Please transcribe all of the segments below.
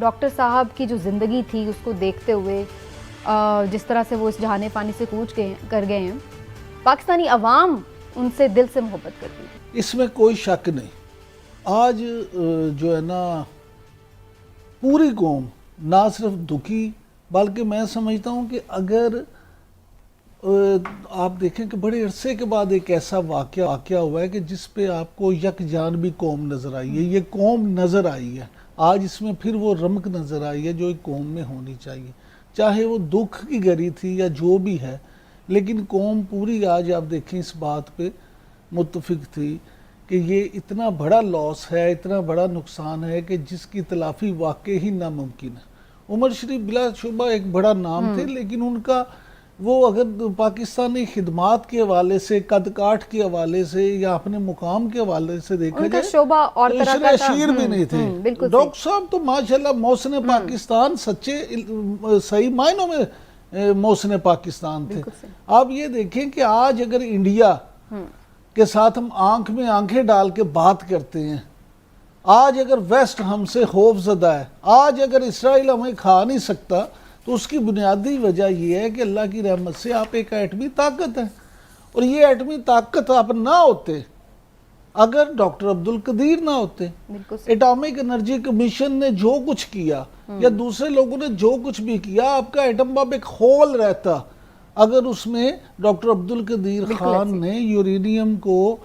Doctor صاحب کی جو زندگی تھی اس کو دیکھتے ہوئے جس طرح سے وہ اس جہان فانی سے کوچ کر گئے ہیں، پاکستانی عوام ان سے دل سے محبت کرتی ہے، اس میں کوئی شک نہیں۔ آج جو ہے نا پوری قوم نہ صرف دکھی، بلکہ میں سمجھتا ہوں کہ اگر آپ دیکھیں کہ بڑے عرصے کے بعد ایک ایسا واقعہ ہوا ہے کہ جس پہ آپ کو یک جانبی قوم نظر آئی ہے، یہ قوم نظر آئی ہے، آج اس میں پھر وہ رمق نظر آئی ہے جو ایک قوم میں ہونی چاہیے، چاہے وہ دکھ کی گھڑی تھی یا جو بھی ہے، لیکن قوم پوری آج آپ دیکھیں اس بات پہ متفق تھی کہ یہ اتنا بڑا لاس ہے، اتنا بڑا نقصان ہے کہ جس کی تلافی واقعی ہی ناممکن ہے۔ عمر شریف بلا شبہ ایک بڑا نام تھے، لیکن ان کا وہ اگر پاکستانی خدمات کے حوالے سے، قد کاٹ کے حوالے سے یا اپنے مقام کے حوالے سے دیکھا جائے شعبہ اور تو طرح عشر کا تھا، عشیر بھی نہیں تھے۔ ڈاکٹر صاحب تو ماشاءاللہ محسن پاکستان سچے صحیح معنوں میں محسن پاکستان تھے۔ آپ یہ دیکھیں کہ آج اگر انڈیا کے ساتھ ہم آنکھ میں آنکھیں ڈال کے بات کرتے ہیں، آج اگر ویسٹ ہم سے خوف زدہ ہے، آج اگر اسرائیل ہمیں کھا نہیں سکتا، تو اس کی بنیادی وجہ یہ ہے کہ اللہ کی رحمت سے آپ ایک ایٹمی طاقت ہے، اور یہ ایٹمی طاقت آپ نہ ہوتے اگر ڈاکٹر عبدالقدیر نہ ہوتے، ایٹامک انرجی کمیشن نے جو کچھ کیا یا دوسرے لوگوں نے جو کچھ بھی کیا، آپ کا ایٹم بم ایک ہول رہتا اگر اس میں ڈاکٹر عبدالقدیر خان نے یورینیم کو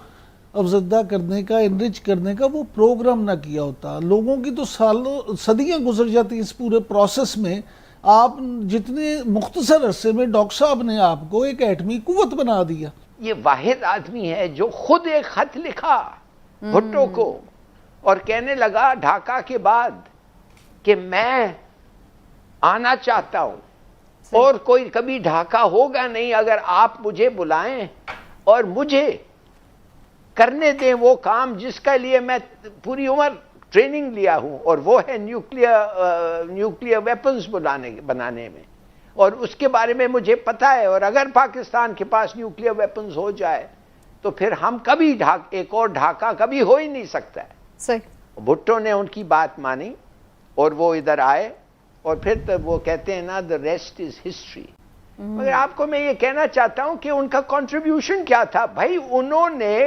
افزدہ کرنے کا، انرچ کرنے کا وہ پروگرام نہ کیا ہوتا۔ لوگوں کی تو صدیاں گزر جاتی اس پورے پروسیس میں، آپ جتنے مختصر عرصے میں ڈاکٹر صاحب نے آپ کو ایک ایٹمی قوت بنا دیا۔ یہ واحد آدمی ہے جو خود ایک خط لکھا بھٹو کو اور کہنے لگا ڈھاکہ کے بعد کہ میں آنا چاہتا ہوں اور کوئی کبھی ڈھاکہ ہوگا نہیں اگر آپ مجھے بلائیں اور مجھے کرنے دیں وہ کام جس کا لیے میں پوری عمر ٹریننگ لیا ہوں، اور وہ ہے نیوکلیئر ویپنز بنانے میں، اور اس کے بارے میں مجھے پتا ہے، اور اگر پاکستان کے پاس نیوکلیئر ویپنز ہو جائے تو پھر ہم کبھی ایک اور ڈھاکہ کبھی ہو ہی نہیں سکتا ہے۔ صحیح۔ بھٹو نے ان کی بات مانی اور وہ ادھر آئے، اور پھر وہ کہتے ہیں نا the rest is history۔ مگر آپ کو میں یہ کہنا چاہتا ہوں کہ ان کا کنٹریبیوشن کیا تھا؟ بھائی انہوں نے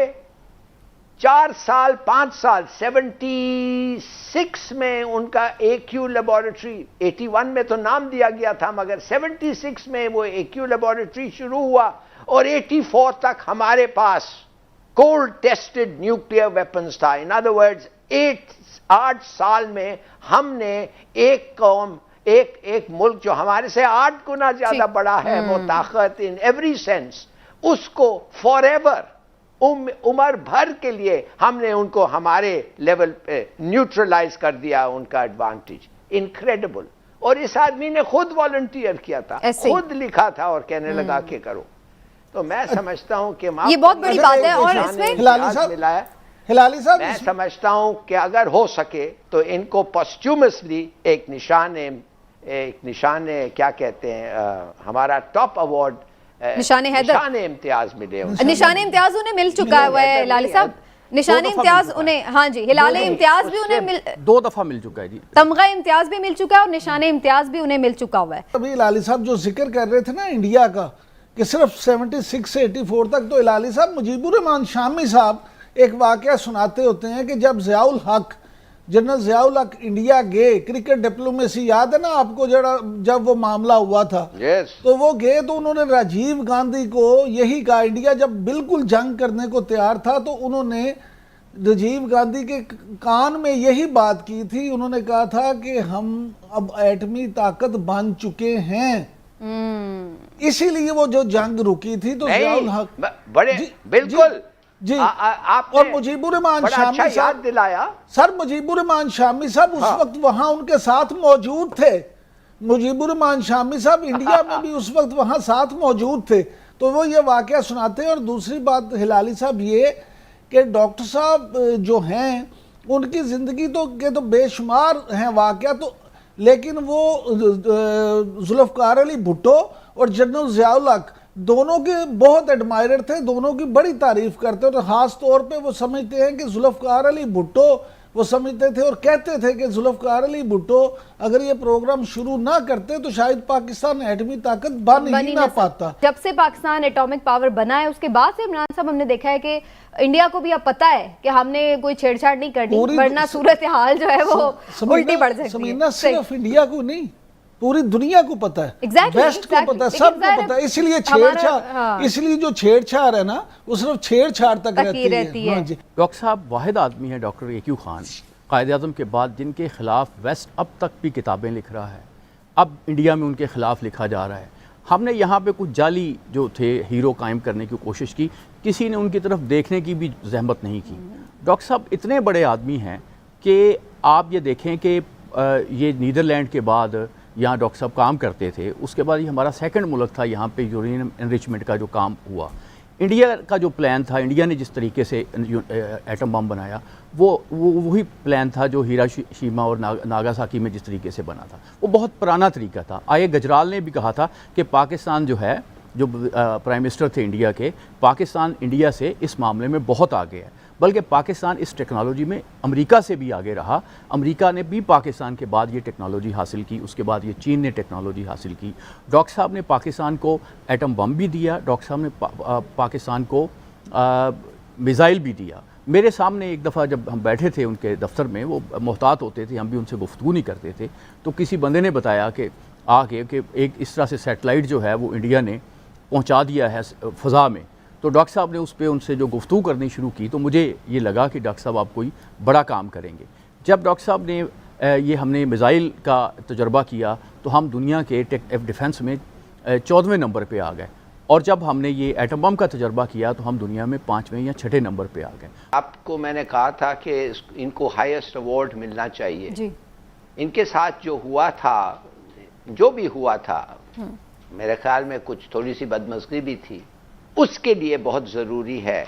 4 سال 5 سال 76 میں ان کا AQ لیبارٹری، 81 میں تو نام دیا گیا تھا، مگر 76 میں وہ AQ لیبارٹری شروع ہوا، اور 84 تک ہمارے پاس کولڈ ٹیسٹڈ نیوکلیئر ویپنز تھا۔ ان ادر ورڈز 8 سال میں ہم نے ایک قوم، ایک ملک جو ہمارے سے 8 گنا زیادہ بڑا ہے وہ طاقت ان ایوری سینس، اس کو فار ایور عمر بھر کے لیے ہم نے ان کو ہمارے لیول پہ نیوٹرلائز کر دیا، ان کا ایڈوانٹیج انکریڈیبل۔ اور اس آدمی نے خود والنٹیئر کیا تھا، خود لکھا تھا اور کہنے لگا کہ کرو۔ تو میں سمجھتا ہوں کہ یہ بہت بڑی بات ہے، اور اس میں ہلالی صاحب میں سمجھتا ہوں کہ اگر ہو سکے تو ان کو پوسٹیومسلی ایک نشان کیا کہتے ہیں، ہمارا ٹاپ ایوارڈ نشان حیدر، نشان امتیاز ملے۔ نشان امتیاز انہیں مل چکا ہے ہلالی صاحب، نشان امتیاز انہیں، ہاں جی، ہلال امتیاز بھی انہیں 2 دفعہ مل چکا ہے جی، تمغہ امتیاز بھی مل چکا ہے اور نشان امتیاز بھی انہیں مل چکا ہوا ہے۔ ابھی ہلالی صاحب جو ذکر کر رہے تھے نا انڈیا کا کہ صرف 76 سے 84 تک، تو ہلالی صاحب مجیب الرحمان شامی صاحب ایک واقعہ سناتے ہوتے ہیں کہ جب ضیاء الحق، جنرل ضیاء الحق انڈیا گئے، کرکٹ ڈپلومیسی یاد ہے نا آپ کو جب وہ معاملہ ہوا تھا، تو وہ گئے تو انہوں نے راجیو گاندھی کو یہی کہا، انڈیا جب بالکل جنگ کرنے کو تیار تھا تو انہوں نے راجیو گاندھی کے کان میں یہی بات کی تھی، انہوں نے کہا تھا کہ ہم اب ایٹمی طاقت بن چکے ہیں، اسی لیے وہ جو جنگ رکی تھی تو ضیاء الحق بڑے بالکل جی، اور مجیب الرحمان شامی صاحب دلایا سر، مجیب الرحمان شامی صاحب اس وقت وہاں ان کے ساتھ موجود تھے، مجیب الرحمان شامی صاحب انڈیا میں بھی اس وقت وہاں ساتھ موجود تھے، تو وہ یہ واقعہ سناتے ہیں۔ اور دوسری بات ہلالی صاحب یہ کہ ڈاکٹر صاحب جو ہیں ان کی زندگی تو بے شمار ہیں واقعہ، تو لیکن وہ ذوالفقار علی بھٹو اور جنرل ضیاء الحق دونوں کے بہت ایڈمائرر تھے، دونوں کی بڑی تعریف کرتے ہیں، اور خاص طور پہ وہ سمجھتے ہیں کہ ذوالفقار علی بھٹو وہ سمجھتے تھے اور کہتے تھے کہ ذوالفقار علی بھٹو اگر یہ پروگرام شروع نہ کرتے تو شاید پاکستان ایٹمی طاقت بن ہی نہ پاتا. جب سے پاکستان ایٹامک پاور بنا ہے اس کے بعد سے عمران صاحب ہم نے دیکھا ہے کہ انڈیا کو بھی اب پتا ہے کہ ہم نے کوئی چھیڑ چھاڑ نہیں کرنی ورنہ صورتحال جو ہے وہ الٹی بڑھ سکتی ہے. سمینا صرف انڈیا کو نہیں پوری دنیا کو پتا ہے, ویسٹ کو پتا ہے, سب کو پتا ہے. اس لیے چھیڑ چھاڑ, اس لیے جو چھیڑ چھاڑ ہے نا وہ صرف چھیڑ چھاڑ تک رہتی ہے. ڈاکٹر صاحب واحد آدمی ہے ڈاکٹر اے.کیو خان قائد اعظم کے بعد جن کے خلاف ویسٹ اب تک بھی کتابیں لکھ رہا ہے, اب انڈیا میں ان کے خلاف لکھا جا رہا ہے. ہم نے یہاں پہ کچھ جعلی جو تھے ہیرو قائم کرنے کی کوشش کی, کسی نے ان کی طرف دیکھنے کی بھی زحمت نہیں کی. ڈاکٹر صاحب اتنے بڑے آدمی ہیں کہ آپ یہ دیکھیں کہ یہ نیدرلینڈ کے بعد یہاں ڈاکٹر صاحب کام کرتے تھے, اس کے بعد یہ ہمارا سیکنڈ ملک تھا یہاں پہ یورینیم انریچمنٹ کا جو کام ہوا. انڈیا کا جو پلان تھا, انڈیا نے جس طریقے سے ایٹم بم بنایا وہی پلان تھا جو ہیروشیما اور ناگاساکی میں جس طریقے سے بنا تھا, وہ بہت پرانا طریقہ تھا. گجرال نے بھی کہا تھا کہ پاکستان جو ہے, جو پرائم منسٹر تھے انڈیا کے, پاکستان انڈیا سے اس معاملے میں بہت آگے ہے, بلکہ پاکستان اس ٹیکنالوجی میں امریکہ سے بھی آگے رہا. امریکہ نے بھی پاکستان کے بعد یہ ٹیکنالوجی حاصل کی, اس کے بعد یہ چین نے ٹیکنالوجی حاصل کی. ڈاکٹر صاحب نے پاکستان کو ایٹم بم بھی دیا, ڈاکٹر صاحب نے پاکستان کو میزائل بھی دیا. میرے سامنے ایک دفعہ جب ہم بیٹھے تھے ان کے دفتر میں, وہ محتاط ہوتے تھے, ہم بھی ان سے گفتگو نہیں کرتے تھے, تو کسی بندے نے بتایا کہ کہ ایک اس طرح سے سیٹلائٹ جو ہے وہ انڈیا نے پہنچا دیا ہے فضا میں. تو ڈاکٹر صاحب نے اس پہ ان سے جو گفتگو کرنی شروع کی تو مجھے یہ لگا کہ ڈاکٹر صاحب آپ کوئی بڑا کام کریں گے. جب ڈاکٹر صاحب نے یہ ہم نے میزائل کا تجربہ کیا تو ہم دنیا کے ڈیفنس میں 14ویں نمبر پہ آ گئے, اور جب ہم نے یہ ایٹم بم کا تجربہ کیا تو ہم دنیا میں 5ویں یا 6 نمبر پہ آ گئے. آپ کو میں نے کہا تھا کہ ان کو ہائیسٹ ایوارڈ ملنا چاہیے. جی ان کے ساتھ جو ہوا تھا, جو بھی ہوا تھا, میرے خیال میں کچھ تھوڑی سی بدمزگی بھی تھی. اس کے لیے بہت ضروری ہے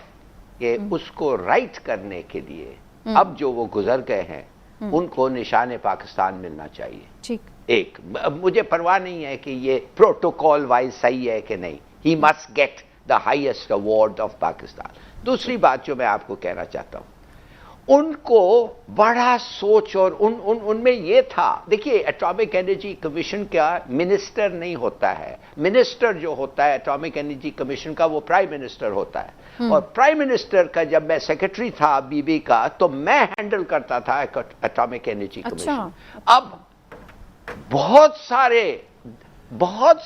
کہ اس کو رائٹ کرنے کے لیے اب جو وہ گزر گئے ہیں ان کو نشان پاکستان ملنا چاہیے. ایک مجھے پرواہ نہیں ہے کہ یہ پروٹوکول وائز صحیح ہے کہ نہیں, he must get the highest award of Pakistan. دوسری بات جو میں آپ کو کہنا چاہتا ہوں, ان کو بڑا سوچ, اور ان میں یہ تھا, دیکھیے ایٹامک انرجی کمیشن کا منسٹر نہیں ہوتا ہے, منسٹر جو ہوتا ہے ایٹامک انرجی کمیشن کا وہ پرائم منسٹر ہوتا ہے. اور پرائم منسٹر کا جب میں سیکرٹری تھا بی بی کا تو میں ہینڈل کرتا تھا ایٹامک انرجی کمیشن. اب بہت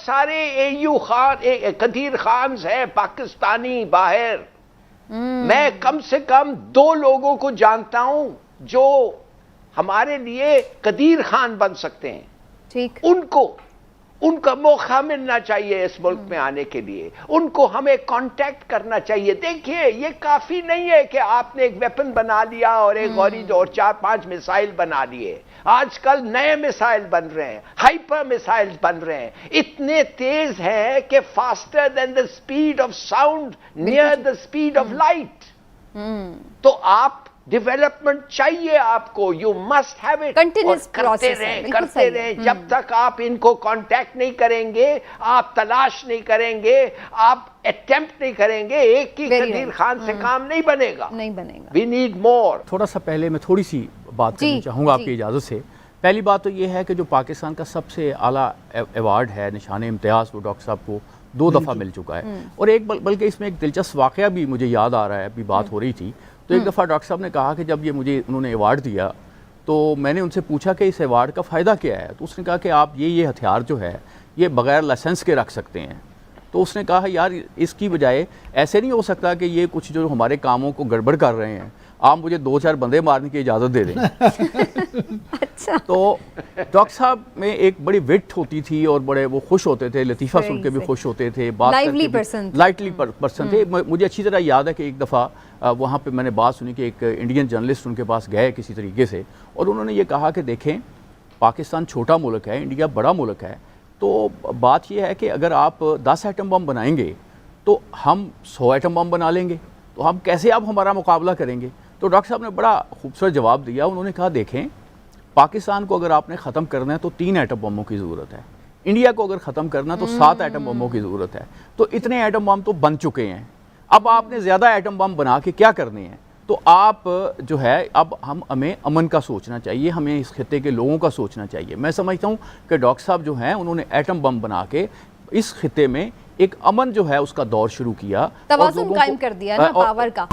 سارے AU خان, قدیر خانز ہیں پاکستانی باہر. میں کم سے کم 2 لوگوں کو جانتا ہوں جو ہمارے لیے قدیر خان بن سکتے ہیں. ٹھیک, ان کا موقع ملنا چاہیے اس ملک میں آنے کے لیے, ان کو ہمیں کانٹیکٹ کرنا چاہیے. دیکھیے یہ کافی نہیں ہے کہ آپ نے ایک ویپن بنا لیا اور ایک غوری اور 4-5 میسائل بنا لیے. آج کل نئے میسائل بن رہے ہیں, ہائپر میسائل بن رہے ہیں, اتنے تیز ہیں کہ faster than the speed of sound, near the speed of light. تو آپ ڈیولپمنٹ چاہیے آپ کو, یو مسٹ ہیو اٹ, کرتے رہیں جب تک آپ ان کو کانٹیکٹ نہیں کریں گے, آپ تلاش نہیں کریں گے, آپ اٹیمپٹ نہیں کریں گے, ایک ہی قدیر خان سے کام نہیں بنے گا. We need more. تھوڑا سا پہلے میں تھوڑی سی بات کرنا چاہوں گا آپ کی اجازت سے. پہلی بات تو یہ ہے کہ جو پاکستان کا سب سے اعلیٰ ایوارڈ ہے نشان امتیاز, وہ ڈاکٹر صاحب کو 2 دفعہ مل چکا ہے. اور ایک بلکہ اس میں ایک دلچسپ واقعہ بھی مجھے یاد آ رہا ہے, ابھی بات ہو رہی تھی تو ایک دفعہ ڈاکٹر صاحب نے کہا کہ جب یہ مجھے انہوں نے ایوارڈ دیا تو میں نے ان سے پوچھا کہ اس ایوارڈ کا فائدہ کیا ہے. تو اس نے کہا کہ آپ یہ ہتھیار جو ہے یہ بغیر لائسنس کے رکھ سکتے ہیں. تو اس نے کہا یار اس کی بجائے ایسے نہیں ہو سکتا کہ یہ کچھ جو ہمارے کاموں کو گڑبڑ کر رہے ہیں, آپ مجھے 2-4 بندے مارنے کی اجازت دے دیں. تو ڈاکٹر صاحب میں ایک بڑی وٹ ہوتی تھی اور بڑے وہ خوش ہوتے تھے, لطیفہ سن کے بھی خوش ہوتے تھے, لائٹلی پرسن تھے. مجھے اچھی طرح یاد ہے کہ ایک دفعہ وہاں پہ میں نے بات سنی کہ ایک انڈین جرنلسٹ ان کے پاس گئے کسی طریقے سے, اور انہوں نے یہ کہا کہ دیکھیں پاکستان چھوٹا ملک ہے, انڈیا بڑا ملک ہے, تو بات یہ ہے کہ اگر آپ 10 ایٹم بم بنائیں گے تو ہم 100 ایٹم بم بنا لیں گے, تو ہم کیسے آپ ہمارا مقابلہ کریں گے. تو ڈاکٹر صاحب نے بڑا خوبصورت جواب دیا. انہوں نے کہا دیکھیں پاکستان کو اگر آپ نے ختم کرنا ہے تو 3 ایٹم بموں کی ضرورت ہے, انڈیا کو اگر ختم کرنا تو 7 ایٹم بموں کی ضرورت ہے. تو اتنے ایٹم بم تو بن چکے ہیں, اب آپ نے زیادہ ایٹم بم بنا کے کیا کرنے ہیں. تو آپ جو ہے اب ہمیں امن کا سوچنا چاہیے، ہمیں اس خطے کے لوگوں کا سوچنا چاہیے۔ میں سمجھتا ہوں کہ ڈاکٹر صاحب جو ہیں انہوں نے ایٹم بم بنا کے اس خطے میں ایک امن جو ہے اس کا دور شروع کیا، توازن قائم کر دیا نا پاور کا۔